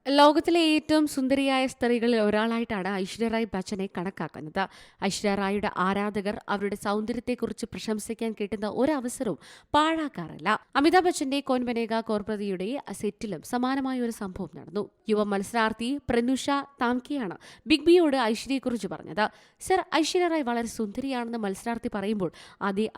ലോകത്തിലെ ഏറ്റവും സുന്ദരിയായ സ്ത്രീകളിൽ ഒരാളായിട്ടാണ് ഐശ്വര്യ റായ് ബച്ചനെ കണക്കാക്കുന്നത്. ഐശ്വര്യ റായിയുടെ ആരാധകർ അവരുടെ സൗന്ദര്യത്തെക്കുറിച്ച് പ്രശംസിക്കാൻ കിട്ടുന്ന ഒരവസരവും പാഴാക്കാറില്ല. അമിതാഭ് ബച്ചന്റെ കോൻ ബനേഗ കോർപതിയുടെ സെറ്റിലും സമാനമായ ഒരു സംഭവം നടന്നു. യുവ മത്സരാർത്ഥി പ്രനുഷ താംകിയാണ് ബിഗ് ബിയോട് ഐശ്വര്യയെക്കുറിച്ച് പറഞ്ഞത്. സർ, ഐശ്വര്യ റായ് വളരെ സുന്ദരിയാണെന്ന് മത്സരാർത്ഥി പറയുമ്പോൾ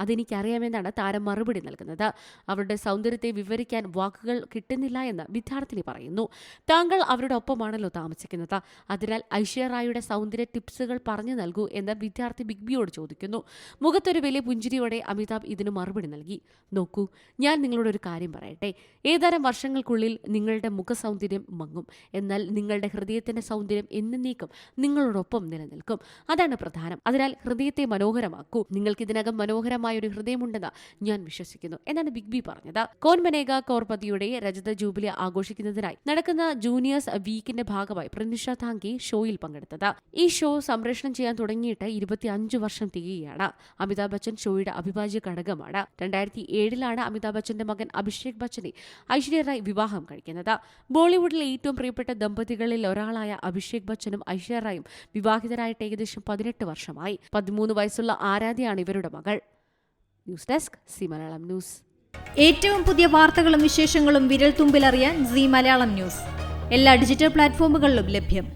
അതെനിക്കറിയാമെന്നാണ് താരം മറുപടി നൽകുന്നത്. അവരുടെ സൗന്ദര്യത്തെ വിവരിക്കാൻ വാക്കുകൾ കിട്ടുന്നില്ല എന്ന് വിദ്യാർത്ഥിനി പറയുന്നു. താങ്കൾ അവരുടെ ഒപ്പമാണല്ലോ താമസിക്കുന്നത്, അതിനാൽ ഐശ്വര്യ റായിയുടെ സൗന്ദര്യ ടിപ്സുകൾ പറഞ്ഞു നൽകൂ എന്ന് വിദ്യാർത്ഥി ബിഗ് ബിയോട് ചോദിക്കുന്നു. മുഖത്തൊരു വലിയ പുഞ്ചിരിയോടെ അമിതാഭ് ഇതിന് മറുപടി നൽകി. നോക്കൂ, ഞാൻ നിങ്ങളോട് ഒരു കാര്യം പറയട്ടെ. ഏതാനും വർഷങ്ങൾക്കുള്ളിൽ നിങ്ങളുടെ മുഖ സൗന്ദര്യം മങ്ങും, എന്നാൽ നിങ്ങളുടെ ഹൃദയത്തിന്റെ സൗന്ദര്യം എന്നേക്കും നിങ്ങളോടൊപ്പം നിലനിൽക്കും. അതാണ് പ്രധാനം. അതിനാൽ ഹൃദയത്തെ മനോഹരമാക്കൂ. നിങ്ങൾക്ക് ഇതിനകം മനോഹരമായ ഒരു ഹൃദയമുണ്ടെന്ന് ഞാൻ വിശ്വസിക്കുന്നു എന്നാണ് ബിഗ് ബി പറഞ്ഞത്. കോൻ ബനേഗ കോർപതിയുടെ രജത ജൂബിലി ആഘോഷിക്കുന്നതിനായി നടക്കുന്ന ജൂനിയേഴ്സ് വീക്കിന്റെ ഭാഗമായി പ്രനുഷ താങ്കി ഷോയിൽ പങ്കെടുത്തത്. ഈ ഷോ സംപ്രേഷണം ചെയ്യാൻ തുടങ്ങിയിട്ട് 25 വർഷം തികയാണ്. അമിതാഭ് ബച്ചൻ ഷോയുടെ അവിഭാജ്യ ഘടകമാണ്. 2007 അമിതാഭ് ബച്ചന്റെ മകൻ അഭിഷേക് ബച്ചനെ ഐശ്വര്യ റായ് വിവാഹം കഴിക്കുന്നത്. ബോളിവുഡിലെ ഏറ്റവും പ്രിയപ്പെട്ട ദമ്പതികളിൽ ഒരാളായ അഭിഷേക് ബച്ചനും ഐശ്വര്യ റായും വിവാഹിതരായിട്ട് ഏകദേശം 18 വർഷമായി. 13 വയസ്സുള്ള ആരാധ്യയാണ് ഇവരുടെ മകൾ. News desk C Malayalam news. ഏറ്റവും പുതിയ വാർത്തകളും വിശേഷങ്ങളും വിരൽ തുമ്പിലറിയാൻ സി മലയാളം ന്യൂസ് എല്ലാ ഡിജിറ്റൽ പ്ലാറ്റ്ഫോമുകളിലും ലഭ്യം.